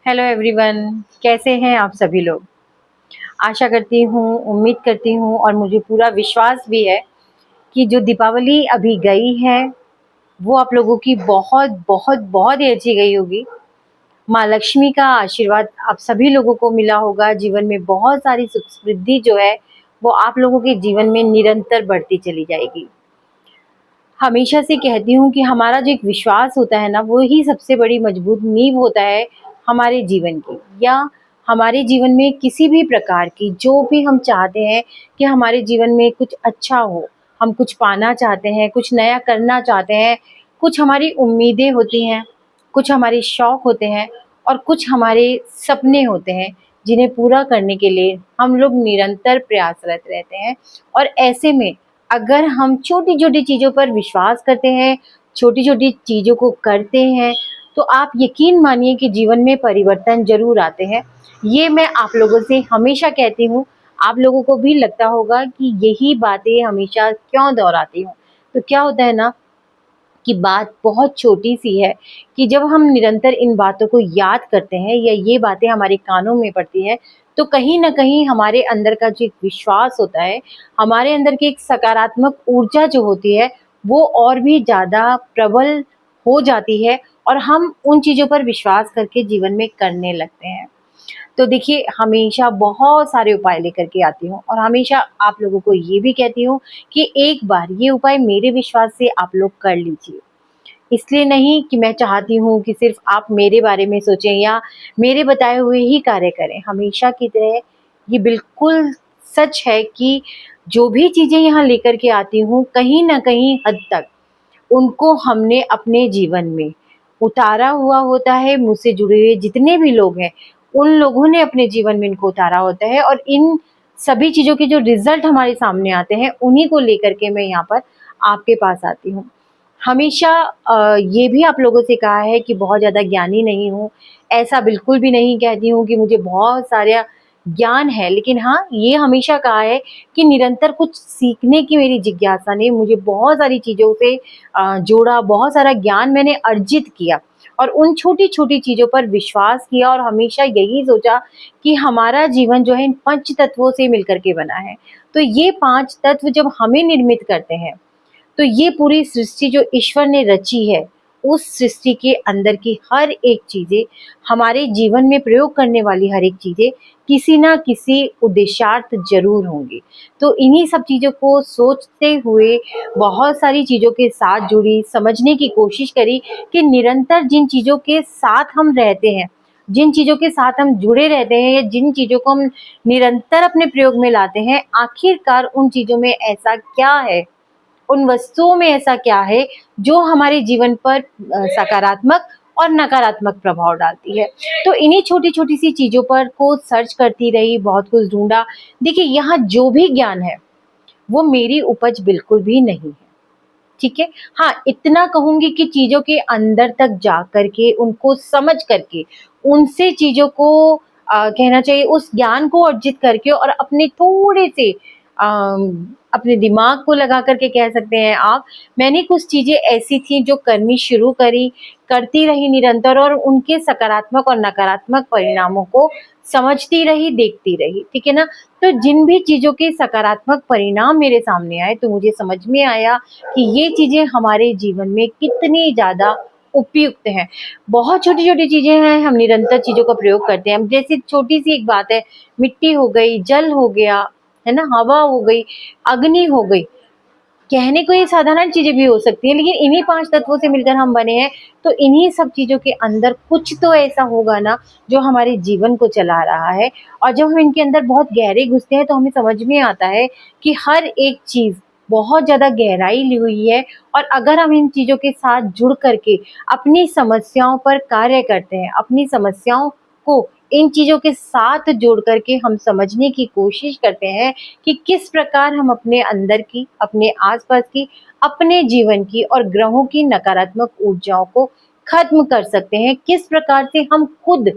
Hello everyone, कैसे हैं आप सभी लोग। आशा करती हूँ, उम्मीद करती हूँ और मुझे पूरा विश्वास भी है कि जो दीपावली अभी गई है वो आप लोगों की बहुत बहुत बहुत ही अच्छी गई होगी। माँ लक्ष्मी का आशीर्वाद आप सभी लोगों को मिला होगा। जीवन में बहुत सारी सुख समृद्धि जो है वो आप लोगों के जीवन में निरंतर बढ़ती चली जाएगी। हमेशा से कहती हूँ कि हमारा जो एक विश्वास होता है ना, वो ही सबसे बड़ी मजबूत नींव होता है हमारे जीवन की, या हमारे जीवन में किसी भी प्रकार की जो भी हम चाहते हैं कि हमारे जीवन में कुछ अच्छा हो, हम कुछ पाना चाहते हैं, कुछ नया करना चाहते हैं, कुछ हमारी उम्मीदें होती हैं, कुछ हमारे शौक होते हैं और कुछ हमारे सपने होते हैं जिन्हें पूरा करने के लिए हम लोग निरंतर प्रयासरत रहते हैं। और ऐसे में अगर हम छोटी-छोटी चीज़ों पर विश्वास करते हैं, छोटी-छोटी चीज़ों को करते हैं, तो आप यकीन मानिए कि जीवन में परिवर्तन ज़रूर आते हैं। ये मैं आप लोगों से हमेशा कहती हूँ, आप लोगों को भी लगता होगा कि यही बातें हमेशा क्यों दोहराती हूँ। तो क्या होता है ना कि बात बहुत छोटी-सी है कि जब हम निरंतर इन बातों को याद करते हैं या ये बातें हमारे कानों में पड़ती हैं, तो कहीं न कहीं हमारे अंदर का जो एक विश्वास होता है, हमारे अंदर की एक सकारात्मक ऊर्जा जो होती है, वो और भी ज़्यादा प्रबल हो जाती है और हम उन चीज़ों पर विश्वास करके जीवन में करने लगते हैं। तो देखिए, हमेशा बहुत सारे उपाय लेकर के आती हूँ और हमेशा आप लोगों को ये भी कहती हूँ कि एक बार ये उपाय मेरे विश्वास से आप लोग कर लीजिए। इसलिए नहीं कि मैं चाहती हूँ कि सिर्फ़ आप मेरे बारे में सोचें या मेरे बताए हुए ही कार्य करें। हमेशा की तरह ये बिल्कुल सच है कि जो भी चीज़ें यहाँ लेकर के आती हूँ, कहीं न कहीं हद तक उनको हमने अपने जीवन में उतारा हुआ होता है। मुझसे जुड़े हुए जितने भी लोग हैं, उन लोगों ने अपने जीवन में इनको उतारा होता है और इन सभी चीज़ों के जो रिज़ल्ट हमारे सामने आते हैं, उन्हीं को लेकर के मैं यहाँ पर आपके पास आती हूँ। हमेशा ये भी आप लोगों से कहा है कि बहुत ज़्यादा ज्ञानी नहीं हूँ, ऐसा बिल्कुल भी नहीं कहती हूँ कि मुझे बहुत सारा ज्ञान है, लेकिन हाँ, ये हमेशा कहा है कि निरंतर कुछ सीखने की मेरी जिज्ञासा ने मुझे बहुत सारी चीज़ों से जोड़ा, बहुत सारा ज्ञान मैंने अर्जित किया और उन छोटी-छोटी चीज़ों पर विश्वास किया और हमेशा यही सोचा कि हमारा जीवन जो है इन 5 तत्वों से मिलकर के बना है। तो ये 5 तत्व जब हमें निर्मित करते हैं, तो ये पूरी सृष्टि जो ईश्वर ने रची है, उस सृष्टि के अंदर की हर एक चीज़ें, हमारे जीवन में प्रयोग करने वाली हर एक चीज़ें, किसी न किसी उद्देश्यार्थ ज़रूर होंगी। तो इन्हीं सब चीज़ों को सोचते हुए बहुत सारी चीज़ों के साथ जुड़ी, समझने की कोशिश करी कि निरंतर जिन चीज़ों के साथ हम रहते हैं, जिन चीज़ों के साथ हम जुड़े रहते हैं या जिन चीज़ों को हम निरंतर अपने प्रयोग में लाते हैं, आखिरकार उन चीज़ों में ऐसा क्या है, उन वस्तुओं में ऐसा क्या है जो हमारे जीवन पर सकारात्मक और नकारात्मक प्रभाव डालती है। तो इन्हीं छोटी-छोटी सी चीज़ों पर को सर्च करती रही, बहुत कुछ ढूँढा। देखिए, यहाँ जो भी ज्ञान है, वो मेरी उपज बिल्कुल भी नहीं है, ठीक है? हाँ, इतना कहूँगी कि चीज़ों के अंदर तक जा कर के, उनको समझ करके, उनसे चीज़ों को कहना चाहिए उस ज्ञान को अर्जित करके और अपने थोड़े से अपने दिमाग को लगा कर के कह सकते हैं आप, मैंने कुछ चीज़ें ऐसी थी जो करनी शुरू करी, करती रही निरंतर और उनके सकारात्मक और नकारात्मक परिणामों को समझती रही, देखती रही, ठीक है ना? तो जिन भी चीज़ों के सकारात्मक परिणाम मेरे सामने आए, तो मुझे समझ में आया कि ये चीज़ें हमारे जीवन में कितनी ज़्यादा उपयुक्त हैं। बहुत छोटी-छोटी चीज़ें हैं, हम निरंतर चीज़ों का प्रयोग करते हैं। अब जैसे छोटी-सी एक बात है, मिट्टी हो गई, जल हो गया, है ना? हवा हो गई, अग्नि हो गई। कहने को ये साधारण चीज़ें भी हो सकती हैं, लेकिन इन्हीं 5 तत्वों से मिलकर हम बने हैं, तो इन्हीं सब चीज़ों के अंदर कुछ तो ऐसा होगा ना, जो हमारे जीवन को चला रहा है और जब हम इनके अंदर बहुत गहरे घुसते हैं, तो हमें समझ में आता है कि हर एक चीज़ बहुत ज़्यादा गहराई ली हुई है और अगर हम इन चीज़ों के साथ जुड़ कर के अपनी समस्याओं पर कार्य करते हैं, अपनी समस्याओं को इन चीज़ों के साथ जोड़ कर के हम समझने की कोशिश करते हैं कि किस प्रकार हम अपने अंदर की, अपने आस-पास की, अपने जीवन की और ग्रहों की नकारात्मक ऊर्जाओं को खत्म कर सकते हैं। किस प्रकार से हम खुद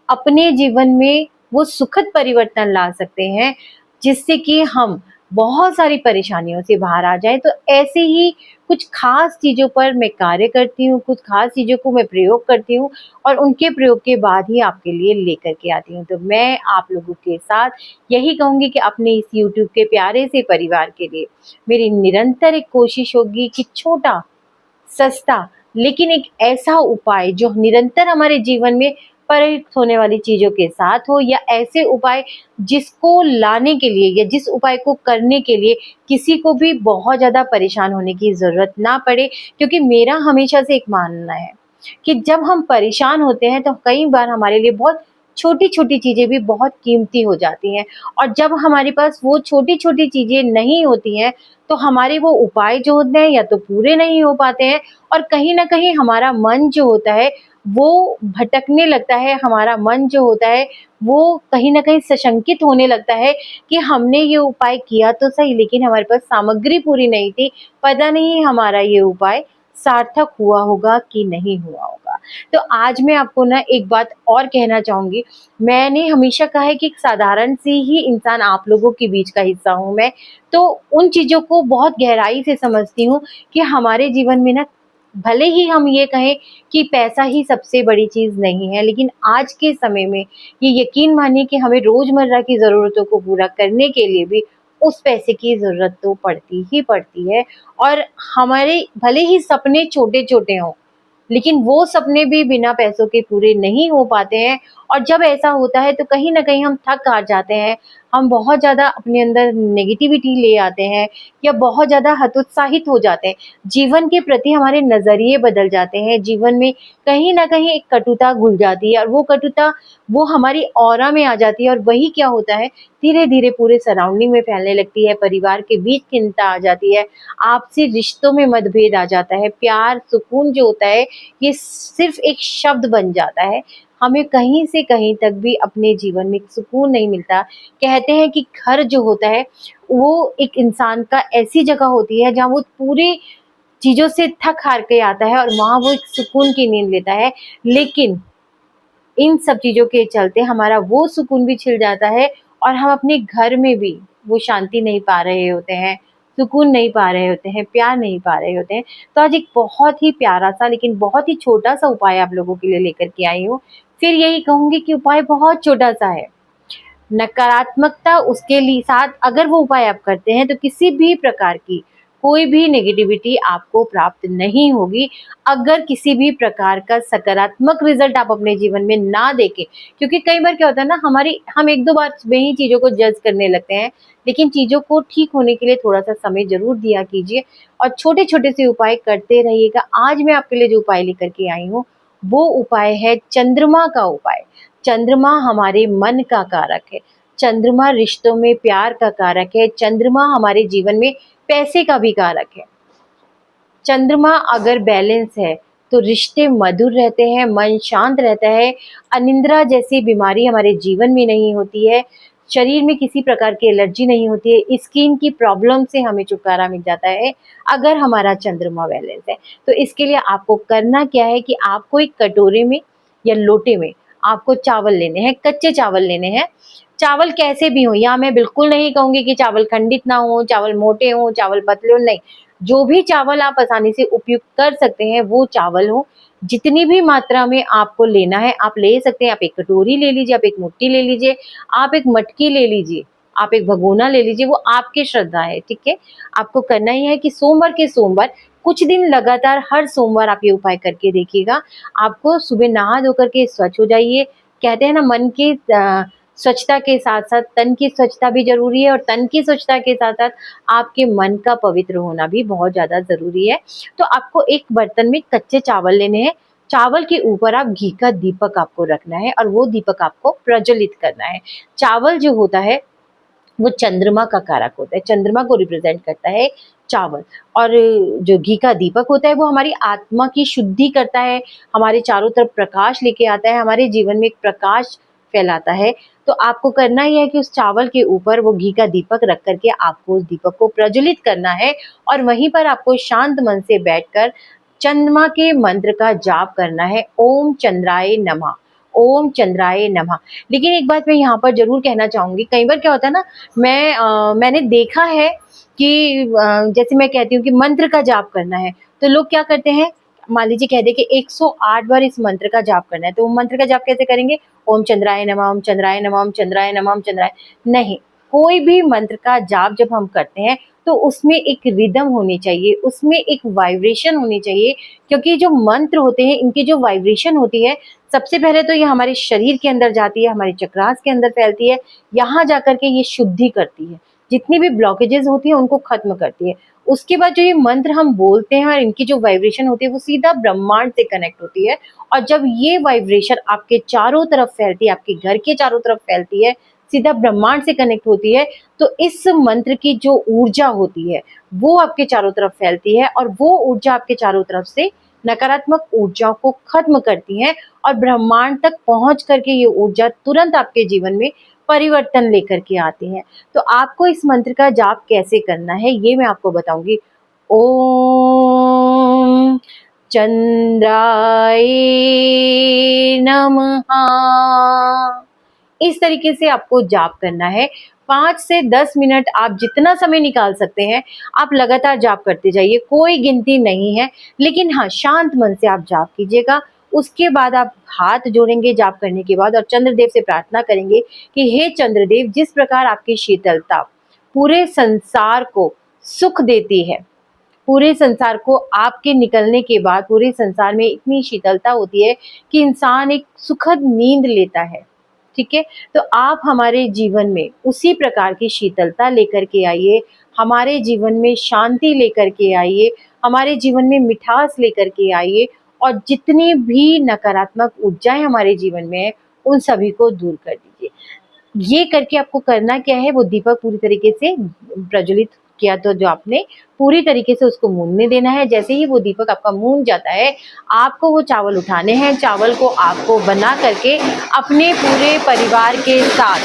अपने जीवन में वो सुखद परिवर्तन ला सकते हैं, जिससे कि हम बहुत सारी परेशानियों से बाहर आ जाएँ। तो ऐसे ही कुछ ख़ास चीज़ों पर मैं कार्य करती हूँ, कुछ ख़ास चीज़ों को मैं प्रयोग करती हूँ और उनके प्रयोग के बाद ही आपके लिए लेकर के आती हूँ। तो मैं आप लोगों के साथ यही कहूँगी कि अपने इस यूट्यूब के प्यारे से परिवार के लिए मेरी निरंतर एक कोशिश होगी कि छोटा, सस्ता लेकिन एक ऐसा उपाय जो निरंतर हमारे जीवन में प्रयुक्त होने वाली चीज़ों के साथ हो, या ऐसे उपाय जिसको लाने के लिए या जिस उपाय को करने के लिए किसी को भी बहुत ज़्यादा परेशान होने की ज़रूरत ना पड़े। क्योंकि मेरा हमेशा से एक मानना है कि जब हम परेशान होते हैं तो कई बार हमारे लिए बहुत छोटी-छोटी चीज़ें भी बहुत कीमती हो जाती हैं, और जब हमारे पास वो छोटी-छोटी चीज़ें नहीं होती हैं, तो हमारे वो उपाय जो होते हैं या तो पूरे नहीं हो पाते हैं, और कहीं न कहीं हमारा मन जो होता है वो भटकने लगता है, हमारा मन जो होता है वो कहीं न कहीं सशंकित होने लगता है कि हमने ये उपाय किया तो सही, लेकिन हमारे पास सामग्री पूरी नहीं थी, पता नहीं हमारा ये उपाय सार्थक हुआ होगा कि नहीं हुआ होगा। तो आज मैं आपको ना एक बात और कहना चाहूँगी, मैंने हमेशा कहा है कि एक साधारण सी ही इंसान आप लोगों के बीच का हिस्सा हूँ मैं, तो उन चीज़ों को बहुत गहराई से समझती हूँ कि हमारे जीवन में ना भले ही हम ये कहें कि पैसा ही सबसे बड़ी चीज़ नहीं है, लेकिन आज के समय में ये यकीन मानिए कि हमें रोज़मर्रा की ज़रूरतों को पूरा करने के लिए भी उस पैसे की ज़रूरत तो पड़ती ही पड़ती है। और हमारे भले ही सपने छोटे-छोटे हों, लेकिन वो सपने भी बिना पैसों के पूरे नहीं हो पाते हैं, और जब ऐसा होता है तो कहीं न कहीं हम थक हार जाते हैं, हम बहुत ज़्यादा अपने अंदर नेगेटिविटी ले आते हैं या बहुत ज़्यादा हतोत्साहित हो जाते हैं। जीवन के प्रति हमारे नज़रिए बदल जाते हैं, जीवन में कहीं न कहीं एक कटुता घुल जाती है, और वो कटुता वो हमारी ऑरा में आ जाती है, और वही क्या होता है, धीरे-धीरे पूरे सराउंडिंग में फैलने लगती है, परिवार के बीच खिन्नता आ जाती है, आपसी रिश्तों में मतभेद आ जाता है, प्यार, सुकून जो होता है ये सिर्फ़ एक शब्द बन जाता है। हमें कहीं से कहीं तक भी अपने जीवन में सुकून नहीं मिलता। कहते हैं कि घर जो होता है, वो एक इंसान का ऐसी जगह होती है जहाँ वो पूरी चीज़ों से थक-हार के आता है और वहाँ वो एक सुकून की नींद लेता है। लेकिन इन सब चीज़ों के चलते हमारा वो सुकून भी छिल जाता है, और हम अपने घर में भी वो शांति नहीं पा रहे होते हैं, सुकून नहीं पा रहे होते हैं, प्यार नहीं पा रहे होते हैं। तो आज एक बहुत ही प्यारा-सा लेकिन बहुत ही छोटा-सा उपाय आप लोगों के लिए लेकर के आई हूँ। फिर यही कहूँगी कि उपाय बहुत छोटा-सा है। नकारात्मकता उसके लिए साथ अगर वो उपाय आप करते हैं तो किसी भी प्रकार की कोई भी नेगेटिविटी आपको प्राप्त नहीं होगी, अगर किसी भी प्रकार का सकारात्मक रिजल्ट आप अपने जीवन में ना देखें। क्योंकि कई बार क्या होता है ना, हमारी हम 1-2 बार में ही चीज़ों को जज करने लगते हैं, लेकिन चीज़ों को ठीक होने के लिए थोड़ा-सा समय ज़रूर दिया कीजिए और छोटे-छोटे से उपाय करते रहिएगा। आज मैं आपके लिए जो उपाय लेकर के आई हूँ, वो उपाय है चंद्रमा का उपाय। चंद्रमा हमारे मन का कारक है, चंद्रमा रिश्तों में प्यार का कारक है, चंद्रमा हमारे जीवन में पैसे का भी कारक है। चंद्रमा अगर बैलेंस है तो रिश्ते मधुर रहते हैं, मन शांत रहता है, अनिद्रा जैसी बीमारी हमारे जीवन में नहीं होती है, शरीर में किसी प्रकार की एलर्जी नहीं होती है, स्किन की प्रॉब्लम से हमें छुटकारा मिल जाता है अगर हमारा चंद्रमा बैलेंस है। तो इसके लिए आपको करना क्या है कि आपको एक कटोरे में या लोटे में आपको चावल लेने हैं, कच्चे चावल लेने हैं। चावल कैसे भी हों, यहाँ मैं बिल्कुल नहीं कहूँगी कि चावल खंडित ना हों, चावल मोटे हों, चावल पतले हों, नहीं। जो भी चावल आप आसानी से उपयुक्त कर सकते हैं वो चावल हो। जितनी भी मात्रा में आपको लेना है आप ले सकते हैं। आप एक कटोरी ले लीजिए, आप एक मुट्ठी ले लीजिए, आप एक मटकी ले लीजिए, आप एक भगोना ले लीजिए, वो आपकी श्रद्धा है, ठीक है? आपको करना ये है कि सोमवार के सोमवार कुछ दिन लगातार हर सोमवार आप ये उपाय करके देखिएगा। आपको सुबह नहा धो कर के स्वच्छ हो जाइए। कहते हैं ना, मन की स्वच्छता के साथ-साथ तन की स्वच्छता भी ज़रूरी है, और तन की स्वच्छता के साथ-साथ आपके मन का पवित्र होना भी बहुत ज़्यादा ज़रूरी है। तो आपको एक बर्तन में कच्चे चावल लेने हैं, चावल के ऊपर आप घी का दीपक आपको रखना है और वो दीपक आपको प्रज्वलित करना है। चावल जो होता है वो चंद्रमा का कारक होता है, चंद्रमा को रिप्रेजेंट करता है चावल। और जो घी का दीपक होता है वो हमारी आत्मा की शुद्धि करता है, हमारे चारों तरफ प्रकाश लेके आता है, हमारे जीवन में एक प्रकाश फैलाता है। तो आपको करना ये है कि उस चावल के ऊपर वो घी का दीपक रख कर के आपको उस दीपक को प्रज्वलित करना है, और वहीं पर आपको शांत मन से बैठकर चंद्रमा के मंत्र का जाप करना है, ओम चंद्राय नमः। ओम चंद्राय नमः। लेकिन एक बात मैं यहाँ पर ज़रूर कहना चाहूँगी, कई बार क्या होता है ना, मैंने देखा है कि जैसे मैं कहती हूँ कि मंत्र का जाप करना है, तो लोग क्या करते हैं, मान लीजिए कह दें कि 108 बार इस मंत्र का जाप करना है, तो वो मंत्र का जाप कैसे करेंगे? ओम चंद्राय नमः, ओम चंद्राय नमः, ओम चंद्राय नमः, ओम चंद्राय नहीं। कोई भी मंत्र का जाप जब हम करते हैं तो उसमें एक रिदम होनी चाहिए, उसमें एक वाइब्रेशन होनी चाहिए, क्योंकि जो मंत्र होते हैं इनकी जो वाइब्रेशन होती है, सबसे पहले तो ये हमारे शरीर के अंदर जाती है, हमारे चक्रास के अंदर फैलती है, यहाँ जाकर के ये शुद्धि करती है, जितनी भी ब्लॉकेजेस होती हैं उनको खत्म करती है। उसके बाद जो ये मंत्र हम बोलते हैं और इनकी जो वाइब्रेशन होती है वो सीधा ब्रह्मांड से कनेक्ट होती है, और जब ये वाइब्रेशन आपके चारों तरफ फैलती है, आपके घर के चारों तरफ फैलती है, सीधा ब्रह्मांड से कनेक्ट होती है, तो इस मंत्र की जो ऊर्जा होती है वो आपके चारों तरफ फैलती है, और वो ऊर्जा आपके चारों तरफ से नकारात्मक ऊर्जाओं को खत्म करती है, और ब्रह्मांड तक पहुंच करके ये ऊर्जा तुरंत आपके जीवन में परिवर्तन लेकर के आती है। तो आपको इस मंत्र का जाप कैसे करना है ये मैं आपको बताऊंगी। ओम चंद्राय नमः, इस तरीके से आपको जाप करना है। 5 से 10 मिनट आप जितना समय निकाल सकते हैं आप लगातार जाप करते जाइए, कोई गिनती नहीं है, लेकिन हाँ शांत मन से आप जाप कीजिएगा। उसके बाद आप हाथ जोड़ेंगे जाप करने के बाद और चंद्रदेव से प्रार्थना करेंगे कि हे चंद्रदेव, जिस प्रकार आपकी शीतलता पूरे संसार को सुख देती है, पूरे संसार को आपके निकलने के बाद पूरे संसार में इतनी शीतलता होती है कि इंसान एक सुखद नींद लेता है, ठीक है, तो आप हमारे जीवन में उसी प्रकार की शीतलता लेकर के आइए, हमारे जीवन में शांति लेकर के आइए, हमारे जीवन में मिठास लेकर के आइए, और जितनी भी नकारात्मक ऊर्जाएं हमारे जीवन में है उन सभी को दूर कर दीजिए। ये करके आपको करना क्या है, वो दीपक पूरी तरीके से प्रज्वलित किया तो जो आपने पूरी तरीके से उसको मूनने देना है। जैसे ही वो दीपक आपका मून जाता है, आपको वो चावल उठाने हैं, चावल को आपको बना करके अपने पूरे परिवार के साथ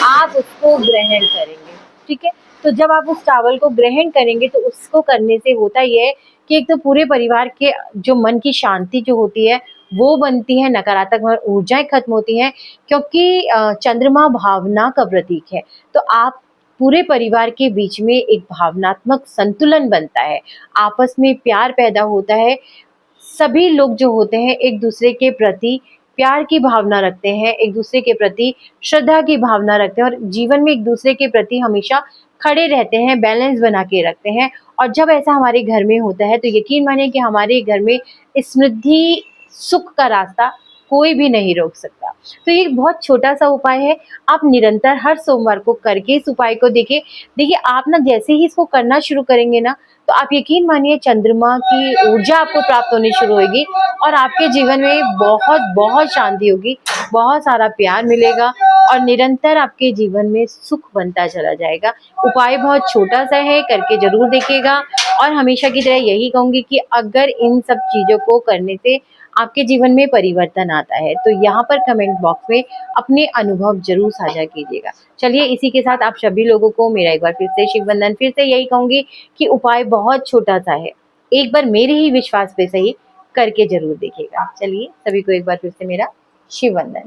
आप उसको ग्रहण करेंगे, ठीक है। तो जब आप उस चावल को ग्रहण करेंगे तो उसको करने से होता यह है कि एक तो पूरे परिवार के जो मन की शांति जो होती है वो बनती है, नकारात्मक ऊर्जाएं खत्म होती हैं, क्योंकि चंद्रमा भावना का प्रतीक है। तो आप पूरे परिवार के बीच में एक भावनात्मक संतुलन बनता है, आपस में प्यार पैदा होता है, सभी लोग जो होते हैं एक दूसरे के प्रति प्यार की भावना रखते हैं, एक दूसरे के प्रति श्रद्धा की भावना रखते हैं, और जीवन में एक दूसरे के प्रति हमेशा खड़े रहते हैं, बैलेंस बना के रखते हैं। और जब ऐसा हमारे घर में होता है तो यकीन मानिए कि हमारे घर में समृद्धि सुख का रास्ता कोई भी नहीं रोक सकता। तो ये बहुत छोटा सा उपाय है, आप निरंतर हर सोमवार को करके इस उपाय को देखिए। देखिए आप ना जैसे ही इसको करना शुरू करेंगे ना, तो आप यकीन मानिए चंद्रमा की ऊर्जा आपको प्राप्त होनी शुरू होगी, और आपके जीवन में बहुत बहुत शांति होगी, बहुत सारा प्यार मिलेगा, और निरंतर आपके जीवन में सुख बनता चला जाएगा। उपाय बहुत छोटा सा है, करके जरूर देखिएगा। और हमेशा की तरह यही कहूंगी कि अगर इन सब चीजों को करने से आपके जीवन में परिवर्तन आता है तो यहाँ पर कमेंट बॉक्स में अपने अनुभव जरूर साझा कीजिएगा। चलिए इसी के साथ आप सभी लोगों को मेरा एक बार फिर से शिव वंदन। फिर से यही कहूंगी कि उपाय बहुत छोटा सा है, एक बार मेरे ही विश्वास पे सही करके जरूर देखिएगा। चलिए सभी को एक बार फिर से मेरा शिव वंदन।